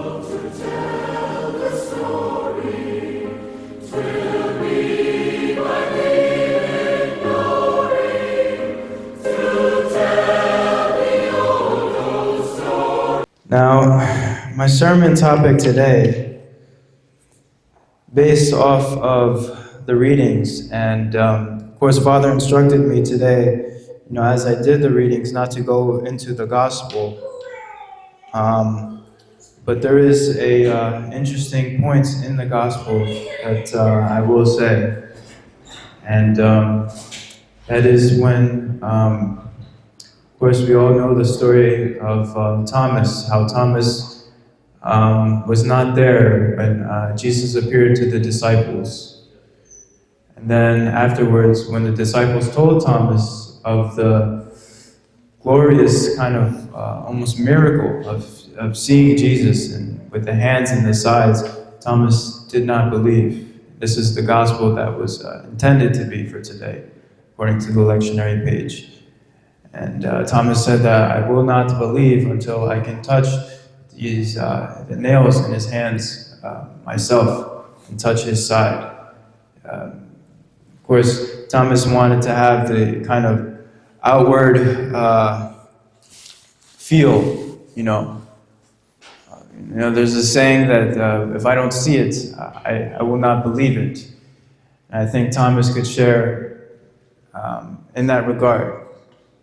Now, my sermon topic today, based off of the readings, and of course, Father instructed me today, as I did the readings, not to go into the gospel. But there is a interesting point in the gospel that I will say, and that is when, of course, we all know the story of Thomas, how Thomas was not there when Jesus appeared to the disciples. And then afterwards, when the disciples told Thomas of the glorious kind of almost miracle of seeing Jesus and with the hands and the sides, Thomas did not believe. This is the gospel that was intended to be for today, according to the lectionary page. And Thomas said that I will not believe until I can touch the nails in his hands myself and touch his side. Of course, Thomas wanted to have the kind of outward feel, there's a saying that if I don't see it, I will not believe it. And I think Thomas could share in that regard,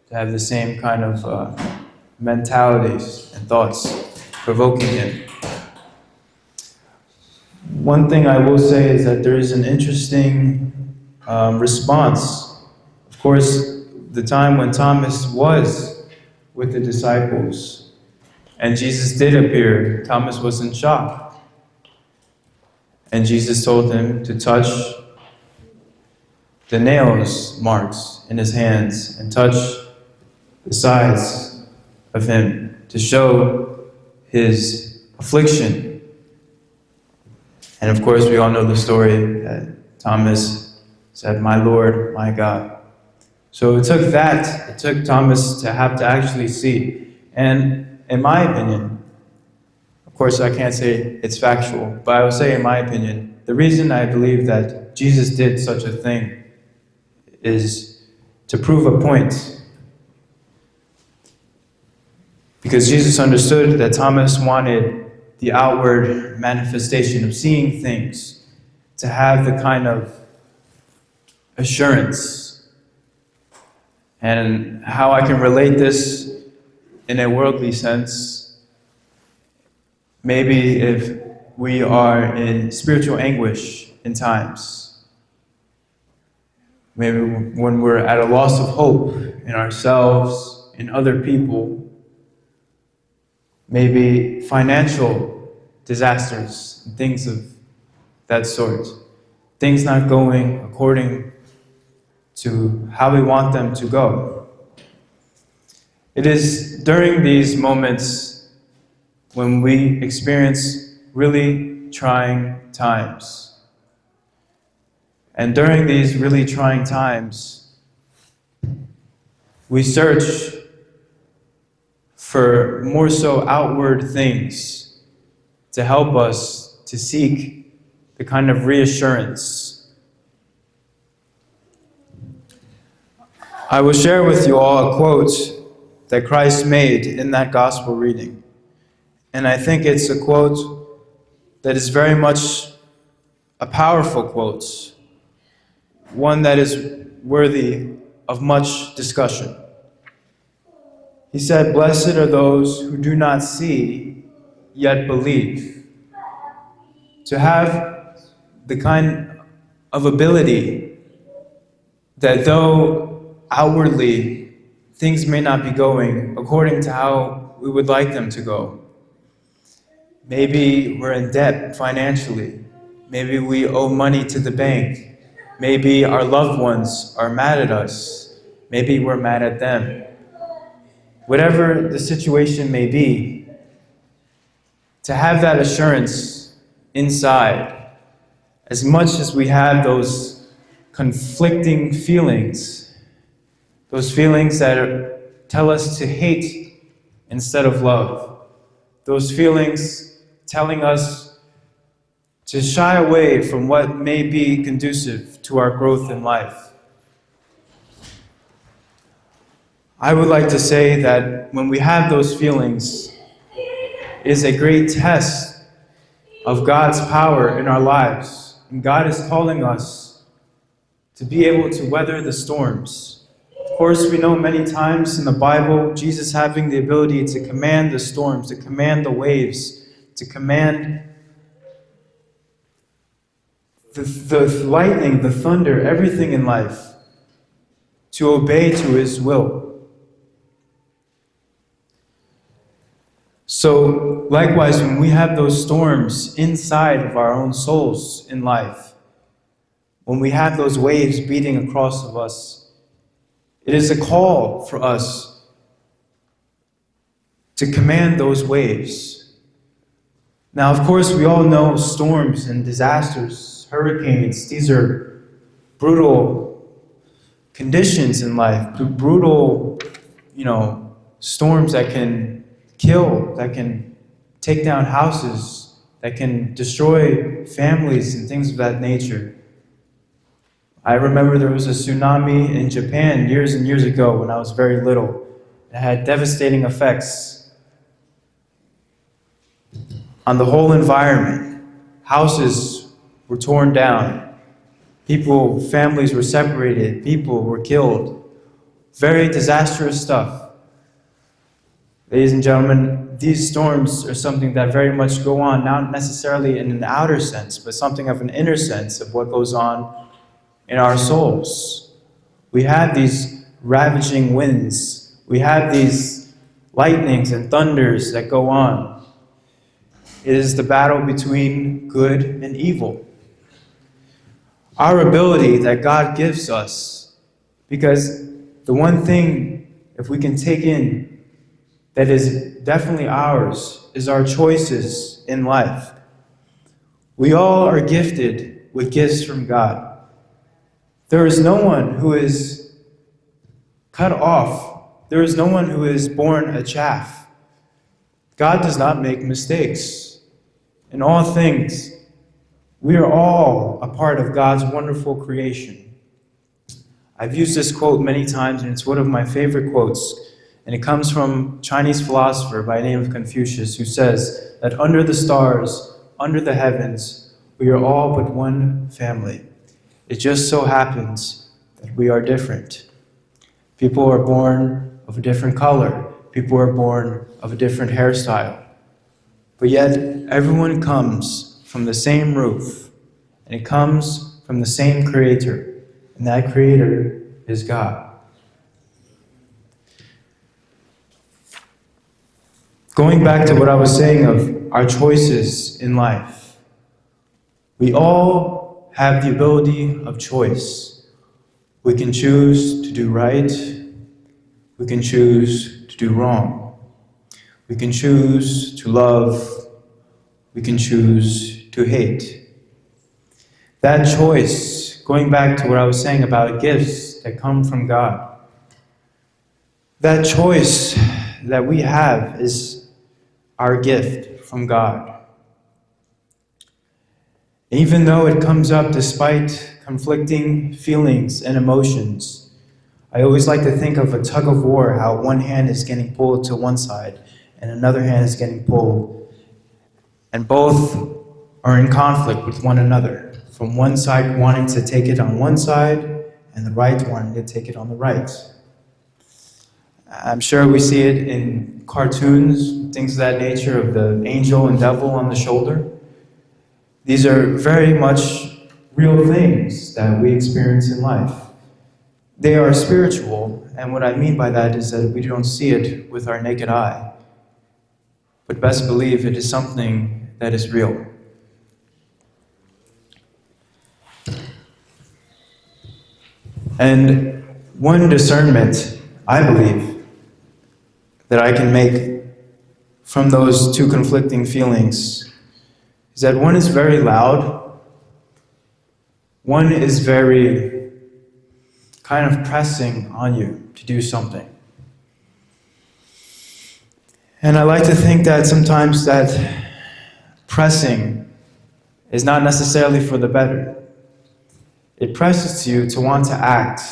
to have the same kind of mentalities and thoughts provoking him. One thing I will say is that there is an interesting response. Of course, the time when Thomas was with the disciples and Jesus did appear, Thomas was in shock. And Jesus told him to touch the nails marks in his hands and touch the sides of him to show his affliction. And of course, we all know the story that Thomas said, "My Lord, my God." So it took Thomas to have to actually see. And in my opinion, of course, I can't say it's factual, but I will say in my opinion, the reason I believe that Jesus did such a thing is to prove a point. Because Jesus understood that Thomas wanted the outward manifestation of seeing things, to have the kind of assurance. And how I can relate this in a worldly sense, maybe if we are in spiritual anguish in times, maybe when we're at a loss of hope in ourselves, in other people, maybe financial disasters, things of that sort. Things not going according to how we want them to go. It is during these moments when we experience really trying times. And during these really trying times, we search for more so outward things to help us to seek the kind of reassurance. I will share with you all a quote that Christ made in that gospel reading. And I think it's a quote that is very much a powerful quote, one that is worthy of much discussion. He said, "Blessed are those who do not see, yet believe." To have the kind of ability that though outwardly things may not be going according to how we would like them to go. Maybe we're in debt financially. Maybe we owe money to the bank. Maybe our loved ones are mad at us. Maybe we're mad at them. Whatever the situation may be, to have that assurance inside, as much as we have those conflicting feelings, those feelings that tell us to hate instead of love, those feelings telling us to shy away from what may be conducive to our growth in life. I would like to say that when we have those feelings, it is a great test of God's power in our lives. And God is calling us to be able to weather the storms. Of course, we know many times in the Bible, Jesus having the ability to command the storms, to command the waves, to command the lightning, the thunder, everything in life, to obey to his will. So, likewise, when we have those storms inside of our own souls in life, when we have those waves beating across of us, it is a call for us to command those waves. Now, of course, we all know storms and disasters, hurricanes. These are brutal conditions in life, brutal, storms that can kill, that can take down houses, that can destroy families and things of that nature. I remember there was a tsunami in Japan years and years ago when I was very little. It had devastating effects on the whole environment. Houses were torn down. Families were separated. People were killed. Very disastrous stuff. Ladies and gentlemen, these storms are something that very much go on, not necessarily in an outer sense, but something of an inner sense of what goes on in our souls. We have these ravaging winds. We have these lightnings and thunders that go on. It is the battle between good and evil. Our ability that God gives us, because the one thing, if we can take in, that is definitely ours, is our choices in life. We all are gifted with gifts from God. There is no one who is cut off. There is no one who is born a chaff. God does not make mistakes. In all things, we are all a part of God's wonderful creation. I've used this quote many times, and it's one of my favorite quotes. And it comes from a Chinese philosopher by the name of Confucius, who says that under the stars, under the heavens, we are all but one family. It just so happens that we are different. People are born of a different color. People are born of a different hairstyle. But yet, everyone comes from the same roof, and it comes from the same Creator, and that Creator is God. Going back to what I was saying of our choices in life, we all have the ability of choice. We can choose to do right. We can choose to do wrong. We can choose to love. We can choose to hate. That choice, going back to what I was saying about gifts that come from God, that choice that we have is our gift from God. Even though it comes up despite conflicting feelings and emotions, I always like to think of a tug of war, how one hand is getting pulled to one side and another hand is getting pulled, and both are in conflict with one another, from one side wanting to take it on one side and the right wanting to take it on the right. I'm sure we see it in cartoons, things of that nature, of the angel and devil on the shoulder. These are very much real things that we experience in life. They are spiritual, and what I mean by that is that we don't see it with our naked eye. But best believe it is something that is real. And one discernment, I believe, that I can make from those two conflicting feelings is that one is very loud, one is very kind of pressing on you to do something. And I like to think that sometimes that pressing is not necessarily for the better. It presses you to want to act,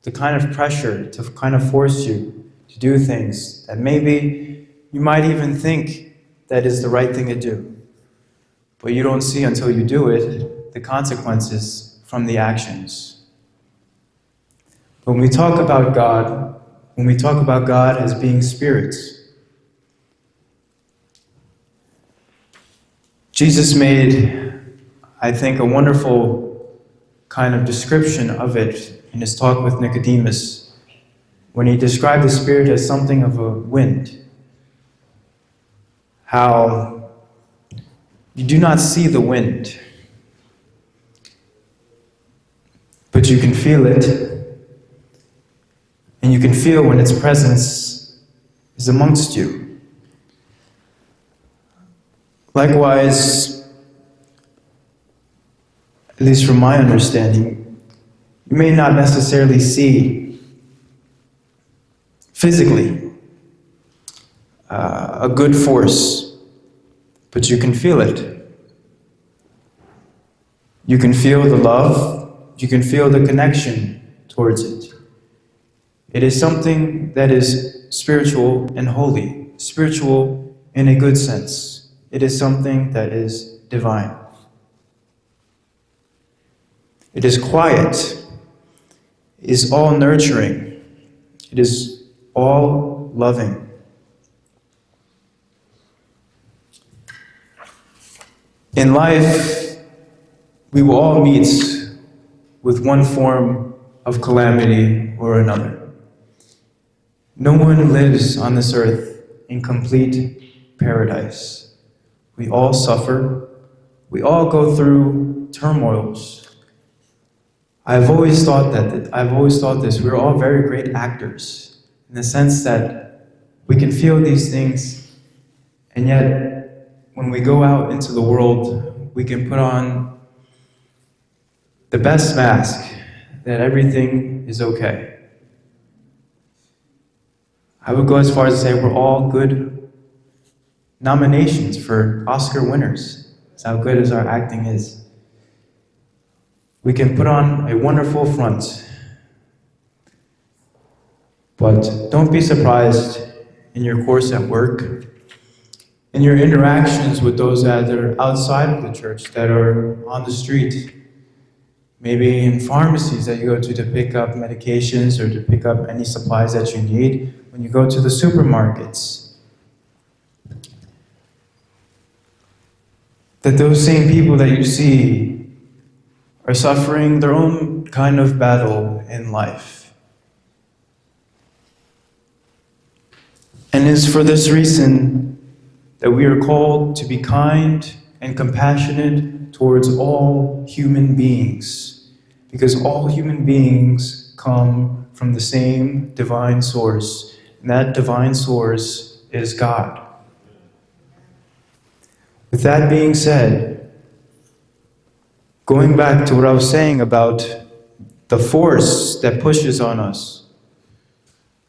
the kind of pressure to kind of force you to do things that maybe you might even think that is the right thing to do. But you don't see until you do it the consequences from the actions. When we talk about God as being spirits, Jesus made, I think, a wonderful kind of description of it in his talk with Nicodemus, when he described the Spirit as something of a wind. How you do not see the wind, but you can feel it, and you can feel when its presence is amongst you. Likewise, at least from my understanding, you may not necessarily see physically a good force, but you can feel it. You can feel the love, you can feel the connection towards it. It is something that is spiritual and holy, spiritual in a good sense. It is something that is divine. It is quiet. It is all nurturing. It is all loving. In life, we will all meet with one form of calamity or another. No one lives on this earth in complete paradise. We all suffer. We all go through turmoils. I've always thought this. We're all very great actors in the sense that we can feel these things, and yet when we go out into the world, we can put on the best mask that everything is okay. I would go as far as to say we're all good nominations for Oscar winners. That's how good as our acting is. We can put on a wonderful front, but don't be surprised in your course at work, in your interactions with those that are outside of the church, that are on the street, maybe in pharmacies that you go to pick up medications or to pick up any supplies that you need, when you go to the supermarkets, that those same people that you see are suffering their own kind of battle in life. And it's for this reason that we are called to be kind and compassionate towards all human beings, because all human beings come from the same divine source, and that divine source is God. With that being said, going back to what I was saying about the force that pushes on us,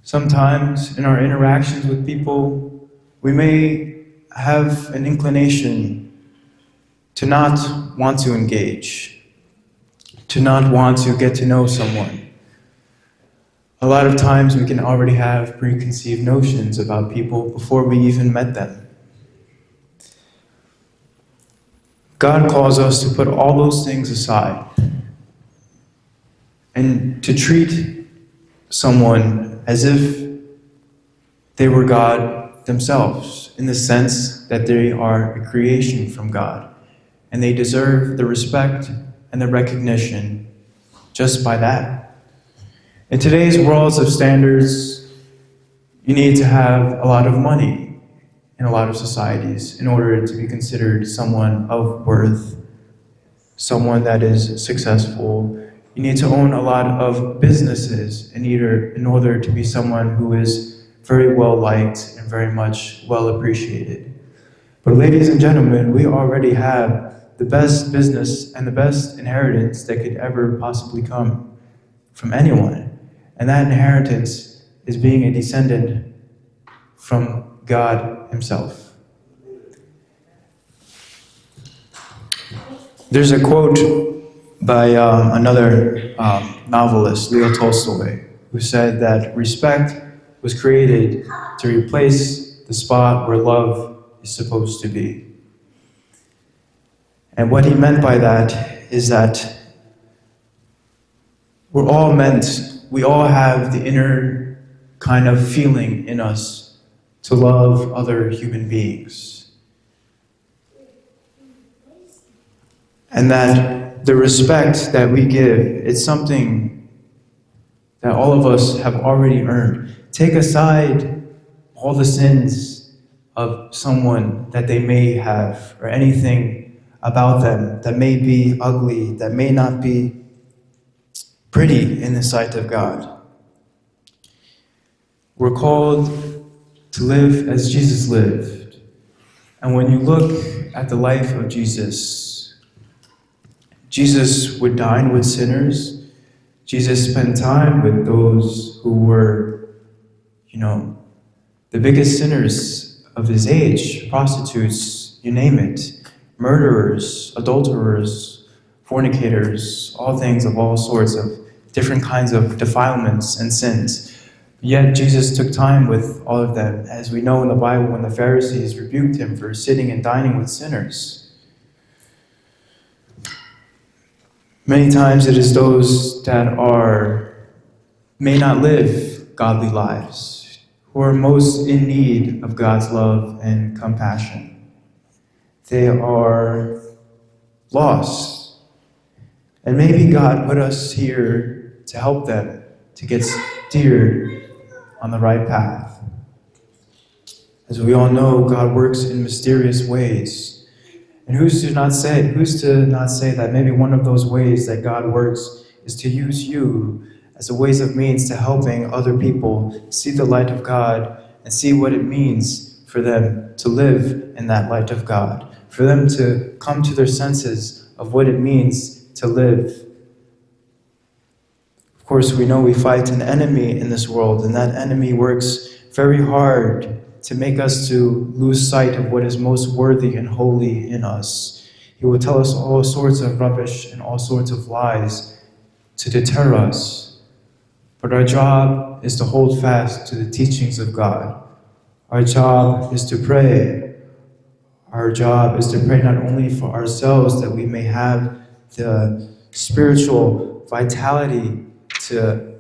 sometimes in our interactions with people, we may have an inclination to not want to engage, to not want to get to know someone. A lot of times we can already have preconceived notions about people before we even met them. God calls us to put all those things aside and to treat someone as if they were God themselves, in the sense that they are a creation from God, and they deserve the respect and the recognition just by that. In today's worlds of standards, you need to have a lot of money in a lot of societies in order to be considered someone of worth, someone that is successful. You need to own a lot of businesses in order to be someone who is very well liked and very much well appreciated. But ladies and gentlemen, we already have the best business and the best inheritance that could ever possibly come from anyone. And that inheritance is being a descendant from God Himself. There's a quote by another novelist, Leo Tolstoy, who said that respect was created to replace the spot where love is supposed to be. And what he meant by that is that we all have the inner kind of feeling in us to love other human beings. And that the respect that we give, it's something that all of us have already earned. Take aside all the sins of someone that they may have, or anything about them that may be ugly, that may not be pretty in the sight of God. We're called to live as Jesus lived. And when you look at the life of Jesus, Jesus would dine with sinners. Jesus spent time with those who were, the biggest sinners of his age, prostitutes, you name it, murderers, adulterers, fornicators, all things of all sorts of different kinds of defilements and sins. Yet Jesus took time with all of them, as we know in the Bible when the Pharisees rebuked him for sitting and dining with sinners. Many times it is those that may not live godly lives, who are most in need of God's love and compassion. They are lost. And maybe God put us here to help them to get steered on the right path. As we all know, God works in mysterious ways. And who's to not say that maybe one of those ways that God works is to use you as a ways of means to helping other people see the light of God and see what it means for them to live in that light of God, for them to come to their senses of what it means to live. Of course, we know we fight an enemy in this world, and that enemy works very hard to make us to lose sight of what is most worthy and holy in us. He will tell us all sorts of rubbish and all sorts of lies to deter us. But our job is to hold fast to the teachings of God. Our job is to pray. Our job is to pray not only for ourselves, that we may have the spiritual vitality to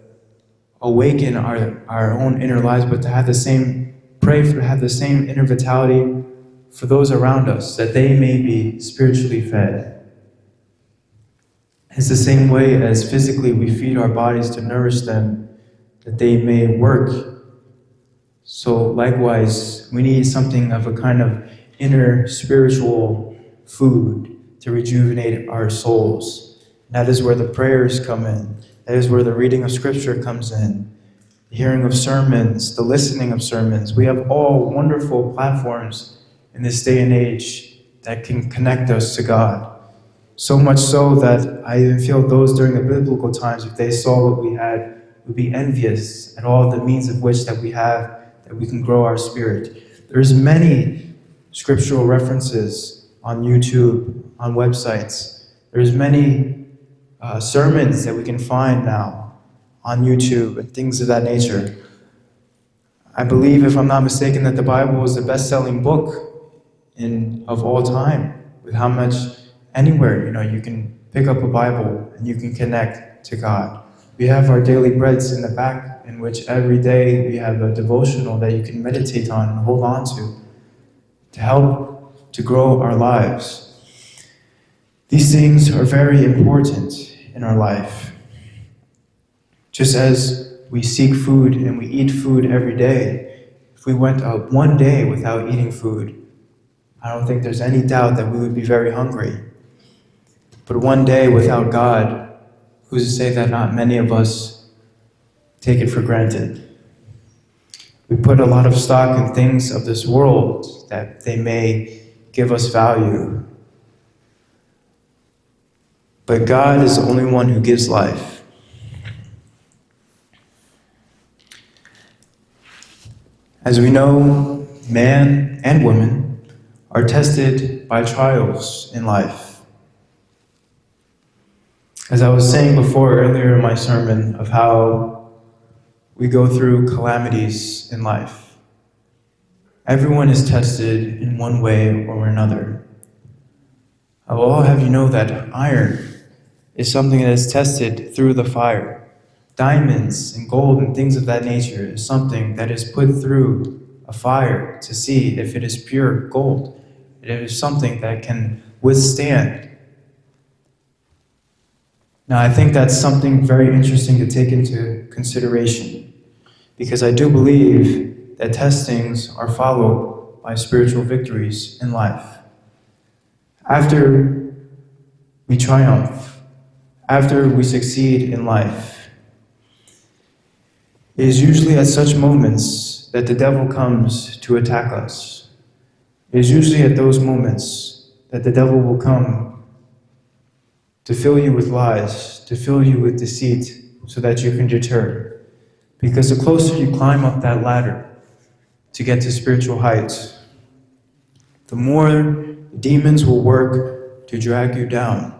awaken our own inner lives, but to have the same inner vitality for those around us, that they may be spiritually fed. It's the same way as physically we feed our bodies to nourish them, that they may work. So likewise, we need something of a kind of inner spiritual food to rejuvenate our souls. That is where the prayers come in. That is where the reading of Scripture comes in. The hearing of sermons, the listening of sermons. We have all wonderful platforms in this day and age that can connect us to God. So much so that I even feel those during the biblical times, if they saw what we had, would be envious at all the means of which that we have, that we can grow our spirit. There's many scriptural references on YouTube, on websites. There's many sermons that we can find now on YouTube and things of that nature. I believe, if I'm not mistaken, that the Bible is the best-selling book of all time. With how much anywhere, you can pick up a Bible and you can connect to God. We have our daily breads in the back, in which every day we have a devotional that you can meditate on and hold on to help to grow our lives. These things are very important in our life. Just as we seek food and we eat food every day, if we went out one day without eating food, I don't think there's any doubt that we would be very hungry. But one day without God, who's to say that not many of us take it for granted? We put a lot of stock in things of this world that they may give us value. But God is the only one who gives life. As we know, man and woman are tested by trials in life. As I was saying before earlier in my sermon of how we go through calamities in life. Everyone is tested in one way or another. I will all have you know that iron is something that is tested through the fire. Diamonds and gold and things of that nature is something that is put through a fire to see if it is pure gold. It is something that can withstand. Now, I think that's something very interesting to take into consideration, because I do believe that testings are followed by spiritual victories in life. After we triumph, after we succeed in life, it is usually at such moments that the devil comes to attack us. It is usually at those moments that the devil will come to fill you with lies, to fill you with deceit, so that you can deter. Because the closer you climb up that ladder to get to spiritual heights, the more demons will work to drag you down.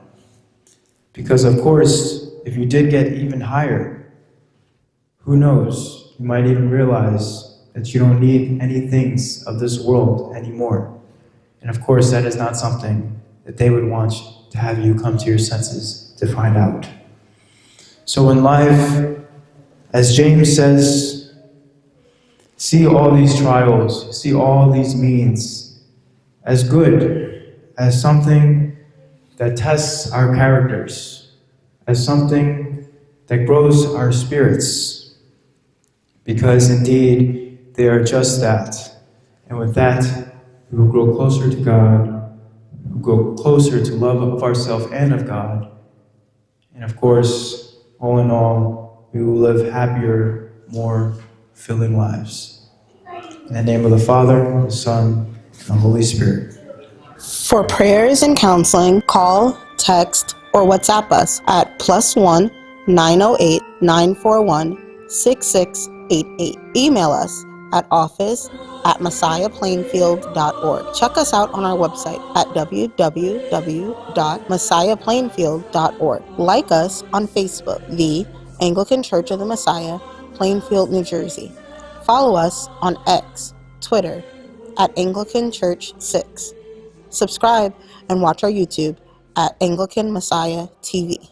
Because of course, if you did get even higher, who knows, you might even realize that you don't need any things of this world anymore. And of course, that is not something that they would want to have you come to your senses to find out. So in life, as James says, see all these trials, see all these means as good, as something that tests our characters, as something that grows our spirits, because indeed they are just that. And with that, we will grow closer to God, grow closer to love of ourselves and of God. And of course, all in all, we will live happier, more fulfilling lives. In the name of the Father, the Son, and the Holy Spirit. For prayers and counseling, call, text, or WhatsApp us at +1 908 941 6688. Email us at office@messiahplainfield.org. Check us out on our website at www.messiahplainfield.org. Like us on Facebook, the Anglican Church of the Messiah, Plainfield, New Jersey. Follow us on X, Twitter, at Anglican Church 6. Subscribe and watch our YouTube at Anglican Messiah TV.